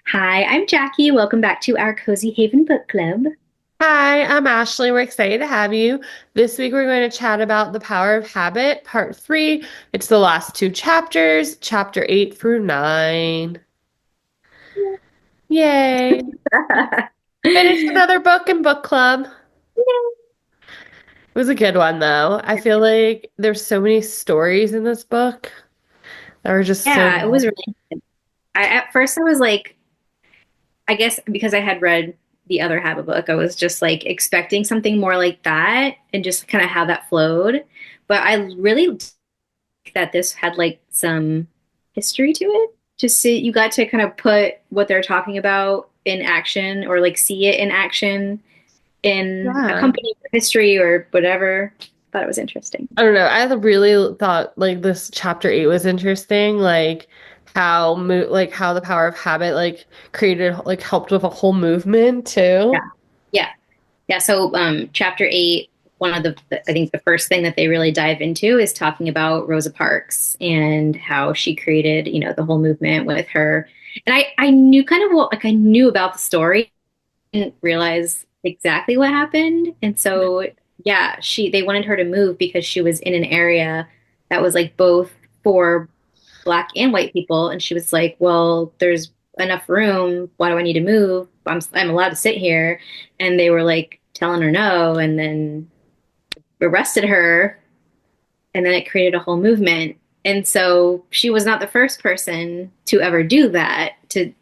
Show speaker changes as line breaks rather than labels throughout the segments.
Hi, I'm Jackie. Welcome back to our Cozy Haven Book Club.
Hi, I'm Ashley. We're excited to have you. This week we're going to chat about The Power of Habit, Part 3. It's the last two chapters, chapter 8 through 9. Yay. Finished another book in book club. It was a good one though. I feel like there's so many stories in this book that were just so
Yeah, it was
good.
really good. At first I was like, I guess because I had read the other Habit book, I was just like expecting something more like that and just kind of how that flowed. But I really liked that this had like some history to it. Just see, you got to kind of put what they're talking about in action or like see it in action in a
Yeah.
company or history or whatever. Thought it was interesting.
I don't know. I really thought like this chapter 8 was interesting, like how the power of habit like created like helped with a whole movement
Yeah.
too.
Yeah. Yeah. So, chapter eight, one of I think the first thing that they really dive into is talking about Rosa Parks and how she created, the whole movement with her. And I knew kind of what, like, I knew about the story, didn't realize exactly what happened. And so, yeah, they wanted her to move because she was in an area that was like both for black and white people. And she was like, well, there's enough room. Why do I need to move? I'm allowed to sit here. And they were like telling her no, and then arrested her. And then it created a whole movement. And so she was not the first person to ever do that, to,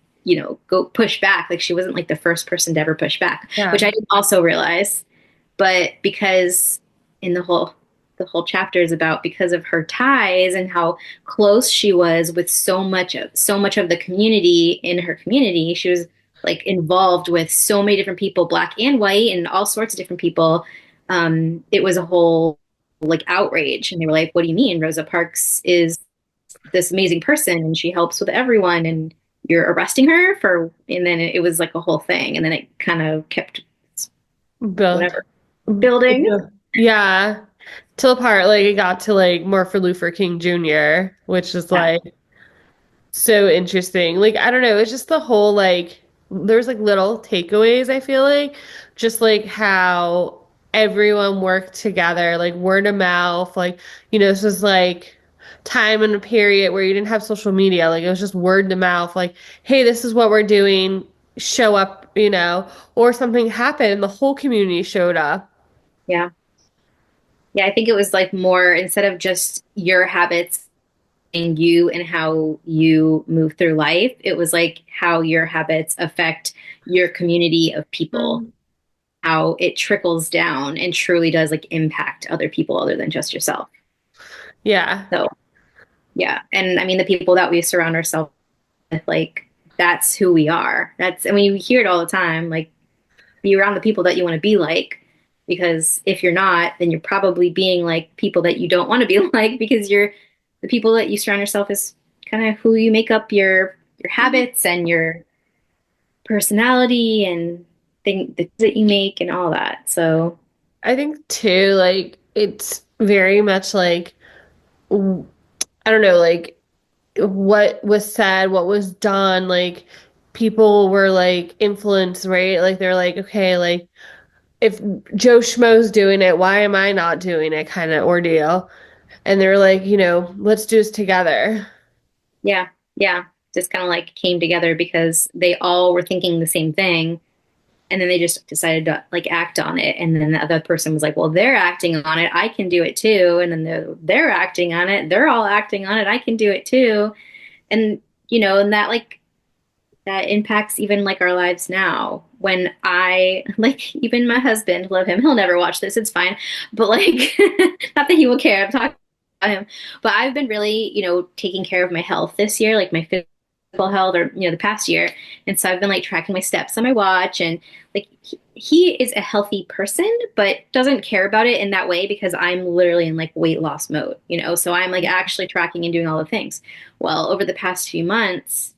go push back. Like she wasn't like the first person to ever push back, which
Yeah.
I didn't also realize. But because in the whole chapter is about because of her ties and how close she was with so much of the community in her community. She was like involved with so many different people, black and white, and all sorts of different people. It was a whole like outrage, and they were like, "What do you mean? Rosa Parks is this amazing person, and she helps with everyone, and you're arresting her for?" And then it was like a whole thing, and then it kind of kept
Build.
whatever building.
Yeah. Till the part like it got to like Martin Luther King Jr., which is
Yeah,
like so interesting. Like, I don't know, it's just the whole like there's like little takeaways, I feel like. Just like how everyone worked together, like word of mouth, like, this was like time in a period where you didn't have social media. Like it was just word to mouth, like, hey, this is what we're doing, show up, or something happened and the whole community showed up.
yeah, yeah. I think it was like more instead of just your habits and you and how you move through life, it was like how your habits affect your community of people,
Mm.
how it trickles down and truly does like impact other people other than just yourself.
Yeah.
So, yeah. And I mean, the people that we surround ourselves with, like, that's who we are. I mean, you hear it all the time, like, be around the people that you want to be like. Because if you're not, then you're probably being like people that you don't want to be like because the people that you surround yourself is kind of who you make up your habits and your personality and things that you make and all that. So,
I think too, like it's very much like I don't know, like what was said, what was done, like people were like influenced, right? Like they're like, okay, like if Joe Schmo's doing it, why am I not doing it kind of ordeal. And they're like, let's do this together.
yeah, yeah, just kind of like came together because they all were thinking the same thing. And then they just decided to like act on it. And then the other person was like, well, they're acting on it. I can do it too. And then they're acting on it. They're all acting on it. I can do it too. And, and that like, that impacts even like our lives now. When I like, even my husband, love him. He'll never watch this. It's fine. But like, not that he will care. I'm talking about him. But I've been really, taking care of my health this year, like my physical health or, the past year. And so I've been like tracking my steps on my watch and like he is a healthy person, but doesn't care about it in that way because I'm literally in like weight loss mode, So I'm like actually tracking and doing all the things. Well, over the past few months,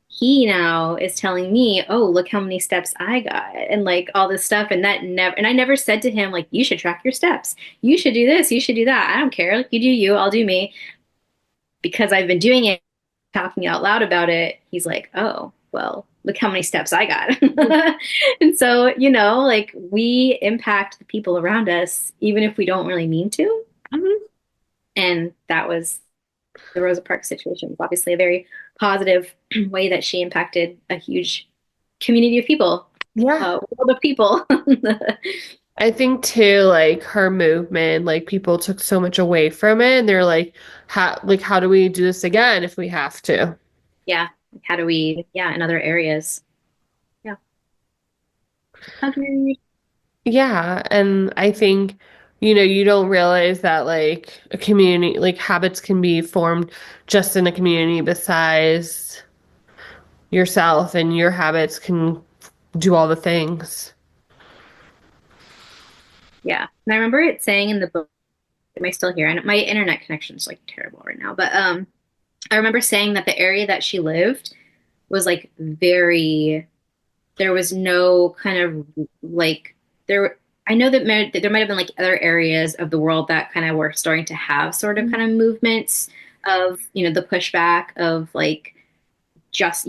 he now is telling me, "Oh, look how many steps I got," and like all this stuff. And I never said to him, like, "You should track your steps. You should do this. You should do that." I don't care. Like, you do you, I'll do me. Because I've been doing it, talking out loud about it, he's like, "Oh." well, look how many steps I got. And so, like we impact the people around us, even if we don't really mean to.
Mhm.
And that was the Rosa Parks situation. It's obviously a very positive way that she impacted a huge community of people,
Yeah.
world of people.
I think too, like her movement, like people took so much away from it and they're how do we do this again if we have to?
Yeah. How do we, yeah, in other areas. Yeah. Agreed.
Yeah, and I think, you don't realize that like a community, like habits can be formed just in a community besides yourself, and your habits can do all the things.
Yeah. And I remember it saying in the book, am I still here? And my internet connection is like terrible right now. But I remember saying that the area that she lived was like very, there was no kind of like there. I know that there might have been like other areas of the world that kind of were starting to have sort of kind of movements of the pushback of like just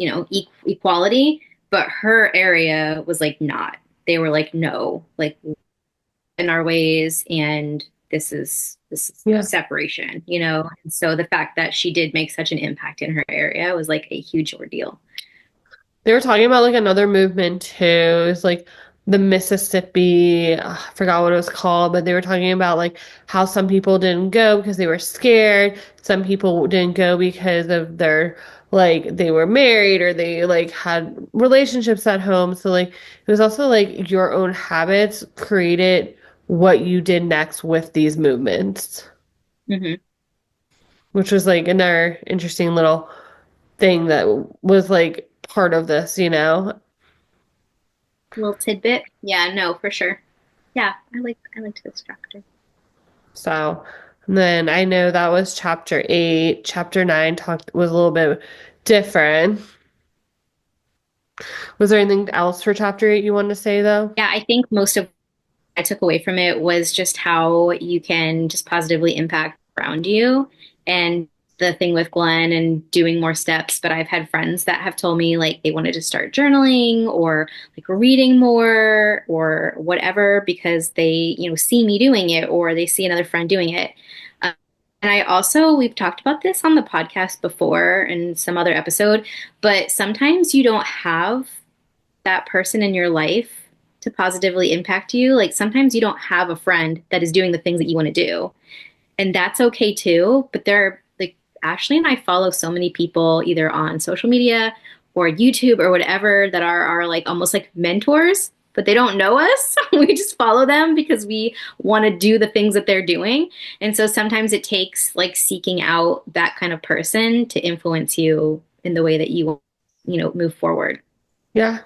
equality, but her area was like not. They were like no, like in our ways, and this is
Yeah.
separation. And so the fact that she did make such an impact in her area was like a huge ordeal.
They were talking about like another movement too. It's like the Mississippi, I forgot what it was called, but they were talking about like how some people didn't go because they were scared. Some people didn't go because of their like they were married or they like had relationships at home. So like it was also like your own habits created what you did next with these movements,
Hmm.
which was like another interesting little thing that was like part of this.
Little tidbit. Yeah, no, for sure. Yeah, I liked this chapter.
So and then I know that was chapter 8. Chapter 9 talked was a little bit different. Was there anything else for chapter 8 you wanted to say though?
Yeah, I think most of what I took away from it was just how you can just positively impact around you. And the thing with Glenn and doing more steps, but I've had friends that have told me like they wanted to start journaling or like reading more or whatever because they see me doing it or they see another friend doing it. Um, and we've talked about this on the podcast before in some other episode, but sometimes you don't have that person in your life to positively impact you. Like sometimes you don't have a friend that is doing the things that you want to do. And that's okay too. But there are like Ashley and I follow so many people either on social media or YouTube or whatever that are like almost like mentors, but they don't know us. We just follow them because we want to do the things that they're doing. And so sometimes it takes like seeking out that kind of person to influence you in the way that you move forward.
Yeah.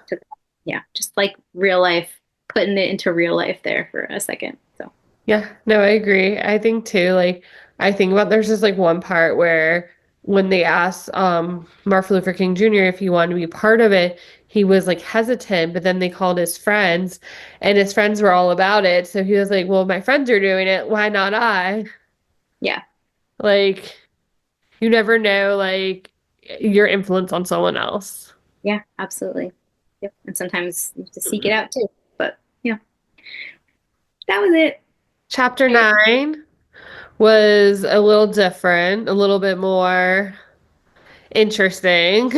Yeah, just like real life, putting it into real life there for a second. So,
Yeah, no, I agree. I think too, like, I think about there's just like one part where when they asked Martin Luther King Jr. if he wanted to be part of it, he was like hesitant, but then they called his friends and his friends were all about it. So he was like, well, my friends are doing it, why not I?
yeah,
Like, you never know, like, your influence on someone else.
yeah, absolutely. Yep. And sometimes you have to seek it out too. But yeah, that was it.
Chapter 9 was a little different, a little bit more interesting.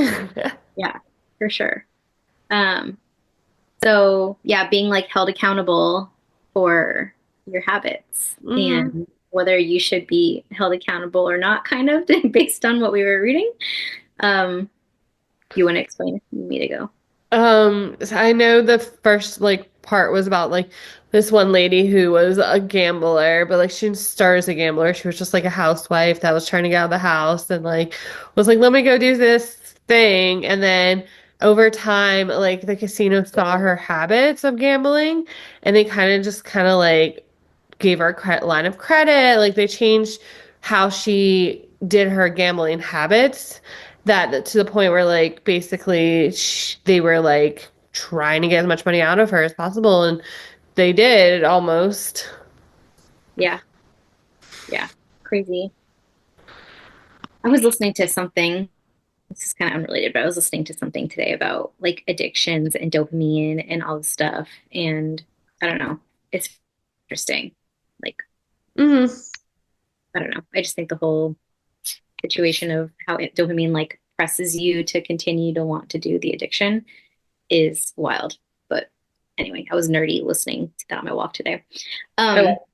Yeah, for sure. Um, so yeah, being like held accountable for your habits
hmm
and whether you should be held accountable or not, kind of based on what we were reading. Um, you want to explain if you need me to go?
So I know the first like part was about like this one lady who was a gambler, but like she didn't start as a gambler. She was just like a housewife that was trying to get out of the house and like was like, let me go do this thing. And then over time, like the casino saw her habits of gambling and they kind of like gave her a line of credit. Like they changed how she did her gambling habits that to the point where like basically they were like trying to get as much money out of her as possible and they did almost.
Yeah, yeah, crazy. I was listening to something. this is kind of unrelated, but I was listening to something today about like addictions and dopamine and all this stuff. And I don't know, it's interesting. Like,
Hmm.
I don't know. I just think the whole situation of how dopamine like presses you to continue to want to do the addiction is wild. But anyway, I was nerdy listening to that on my walk today. Um,
Oh,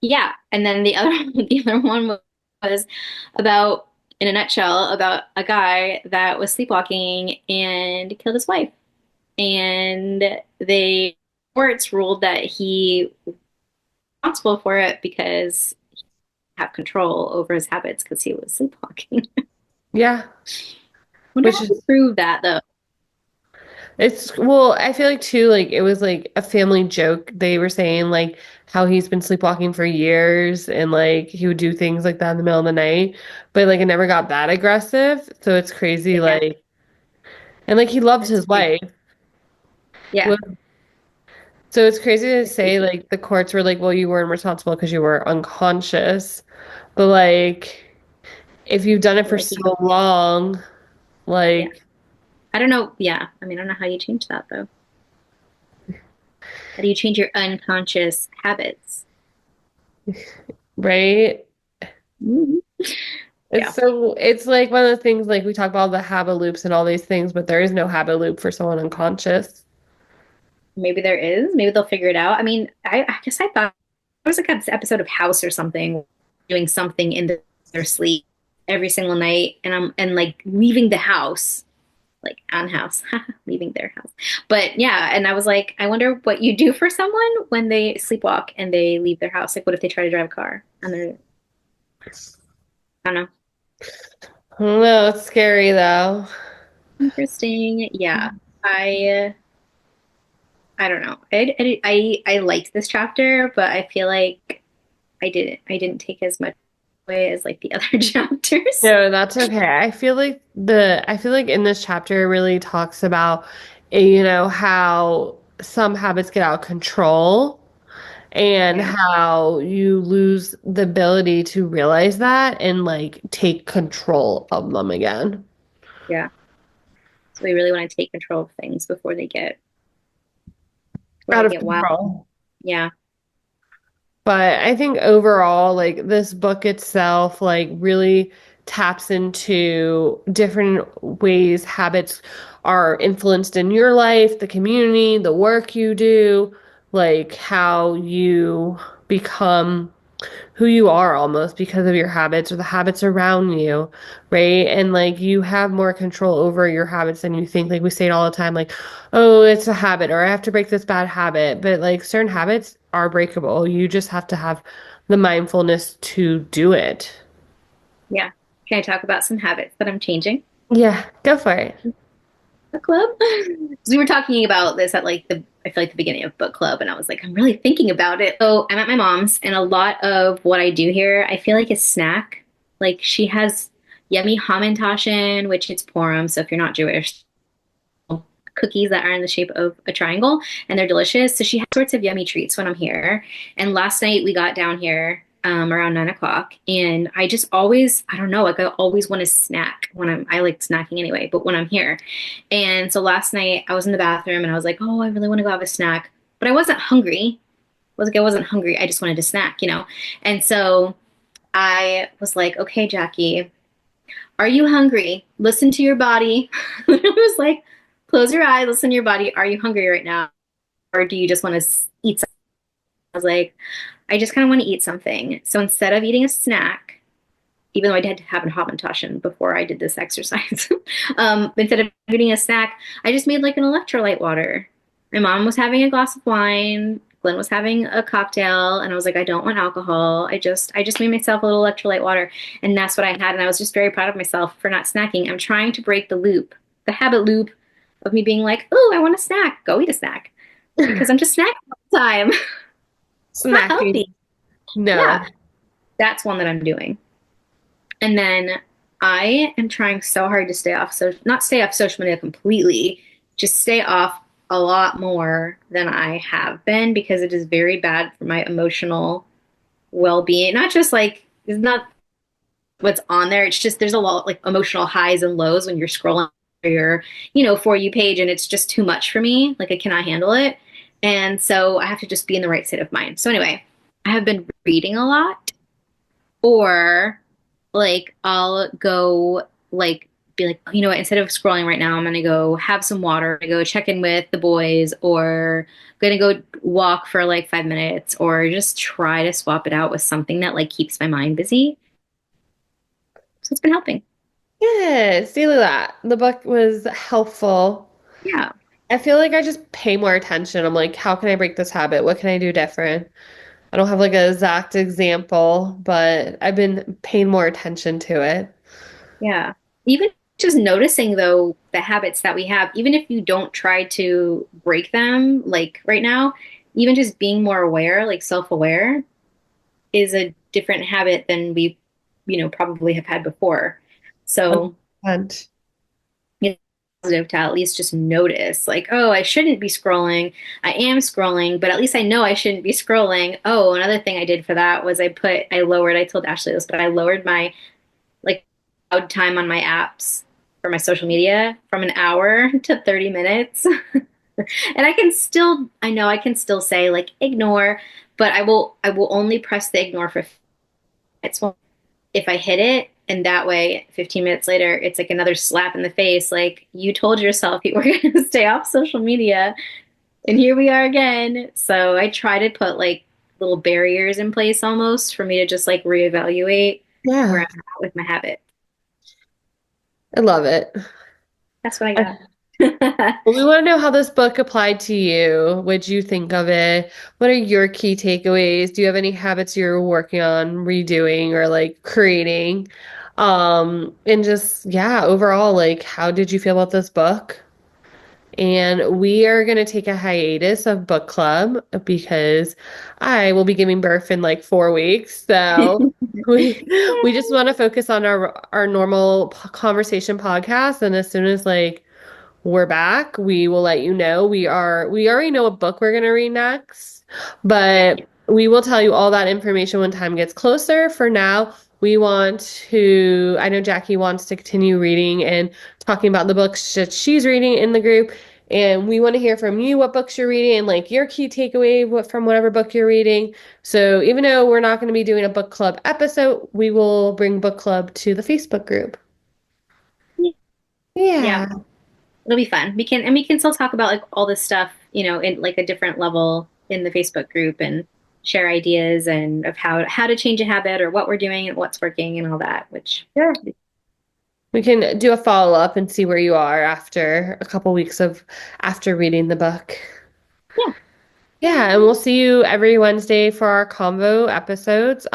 yeah, and then the other the other one was about, in a nutshell, about a guy that was sleepwalking and killed his wife. And they courts ruled that he was responsible for it because he have control over his habits because he was sleepwalking.
yeah.
Wonder
Which
how to
is
prove that though.
It's well, I feel like too, like it was like a family joke. They were saying like how he's been sleepwalking for years and like he would do things like that in the middle of the night, but like it never got that aggressive. So it's crazy,
Yeah,
like and like he loved
that's
his
crazy.
wife.
Yeah,
Well, so it's crazy to
that's
say
crazy.
like the courts were like, well, you weren't responsible because you were unconscious. But like if you've done it
But
for
like,
so long,
yeah,
like
I don't know. Yeah, I mean, I don't know how you change that though. How do you change your unconscious habits?
right?
Mhm.
It's
Yeah,
so it's like one of the things like we talk about the habit loops and all these things, but there is no habit loop for someone unconscious.
maybe there is. Maybe they'll figure it out. I mean, I guess I thought there was like an episode of House or something, doing something in their sleep every single night, and I'm and like leaving the house, like on house, leaving their house. But yeah, and I was like, I wonder what you do for someone when they sleepwalk and they leave their house. Like, what if they try to drive a car and they're, I don't know.
I don't know, it's scary though.
Interesting. Yeah. I I don't know. I liked this chapter, but I feel like I didn't take as much away as like the other chapters.
No, that's okay. I feel like in this chapter it really talks about how some habits get out of control and
Yeah.
how you lose the ability to realize that and like take control of them again.
Yeah. So we really want to take control of things before
Out
they
of
get wild.
control.
Yeah.
But I think overall, like this book itself, like really taps into different ways habits are influenced in your life, the community, the work you do, like how you become who you are almost because of your habits or the habits around you, right? And like you have more control over your habits than you think. Like we say it all the time, like, oh, it's a habit or I have to break this bad habit. But like certain habits are breakable. You just have to have the mindfulness to do it.
Yeah. Can I talk about some habits that I'm changing?
Yeah, go for it.
Book club? Because we were talking about this at like I feel like the beginning of book club, and I was like, I'm really thinking about it. So I'm at my mom's, and a lot of what I do here, I feel like is snack. Like she has yummy Hamantaschen, which it's Purim, so if you're not Jewish, cookies that are in the shape of a triangle and they're delicious. So she has sorts of yummy treats when I'm here. And last night we got down here around 9 o'clock, and I just always, I don't know, like I always want to snack when I like snacking anyway, but when I'm here. And so last night I was in the bathroom and I was like, oh, I really want to go have a snack, but I wasn't hungry. I wasn't hungry. I just wanted to snack. And so I was like, okay, Jackie, are you hungry? Listen to your body. I was like, close your eyes, listen to your body. Are you hungry right now? Or do you just want to eat something? I was like, I just kind of want to eat something. So instead of eating a snack, even though I did have a Habentaschen before I did this exercise, instead of eating a snack, I just made like an electrolyte water. My mom was having a glass of wine. Glenn was having a cocktail, and I was like, I don't want alcohol. I just made myself a little electrolyte water, and that's what I had. And I was just very proud of myself for not snacking. I'm trying to break the habit loop of me being like, oh, I want a snack. Go eat a snack because I'm just snacking all the time. It's not
Snacking.
healthy. Yeah,
No.
that's one that I'm doing. And then I am trying so hard to stay off, so not stay off social media completely, just stay off a lot more than I have been because it is very bad for my emotional well-being. Not just like it's not what's on there. It's just there's a lot like emotional highs and lows when you're scrolling your, For You page, and it's just too much for me. Like I cannot handle it. And so I have to just be in the right state of mind. So anyway, I have been reading a lot, or like I'll go like be like, you know what, instead of scrolling right now, I'm gonna go have some water, go check in with the boys, or gonna go walk for like 5 minutes, or just try to swap it out with something that like keeps my mind busy. So it's been helping.
Yeah, see that. The book was helpful.
Yeah.
I feel like I just pay more attention. I'm like, how can I break this habit? What can I do different? I don't have like an exact example, but I've been paying more attention to it.
Yeah. Even just noticing though the habits that we have, even if you don't try to break them like right now, even just being more aware, like self-aware, is a different habit than we, probably have had before. So
100%.
it's positive to at least just notice, like, oh, I shouldn't be scrolling. I am scrolling, but at least I know I shouldn't be scrolling. Oh, another thing I did for that was I told Ashley this, but I lowered my like loud time on my apps for my social media from an hour to 30 minutes. And I know I can still say like ignore, but I will only press the ignore for it's if I hit it, and that way 15 minutes later it's like another slap in the face, like you told yourself you were going to stay off social media and here we are again. So I try to put like little barriers in place almost for me to just like reevaluate where
Yeah,
I'm at with my habit.
I love it.
That's what I
I-
got.
Well, we want to know how this book applied to you. What'd you think of it? What are your key takeaways? Do you have any habits you're working on redoing or like creating? And just, yeah, overall, like, how did you feel about this book? And we are going to take a hiatus of book club because I will be giving birth in like 4 weeks. So we just want to focus on our normal conversation podcast. And as soon as like we're back, we will let you know. We already know what book we're going to read next, but we will tell you all that information when time gets closer. For now, I know Jackie wants to continue reading and talking about the books that she's reading in the group. And we want to hear from you what books you're reading and like your key takeaway from whatever book you're reading. So even though we're not going to be doing a book club episode, we will bring book club to the Facebook group.
Yeah,
Yeah.
it'll be fun. We can still talk about like all this stuff, in like a different level in the Facebook group, and share ideas and of how to change a habit, or what we're doing and what's working and all that, which
Yeah. We can do a follow up and see where you are after a couple weeks of after reading the book.
yeah.
Yeah, and we'll see you every Wednesday for our convo episodes.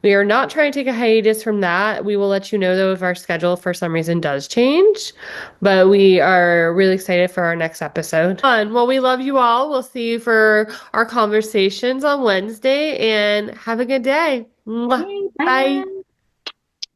We are not trying to take a hiatus from that. We will let you know though if our schedule for some reason does change, but we are really excited for our next episode. Fun. Well, we love you all. We'll see you for our conversations on Wednesday and have a good day. Mwah.
Yay, bye.
Bye.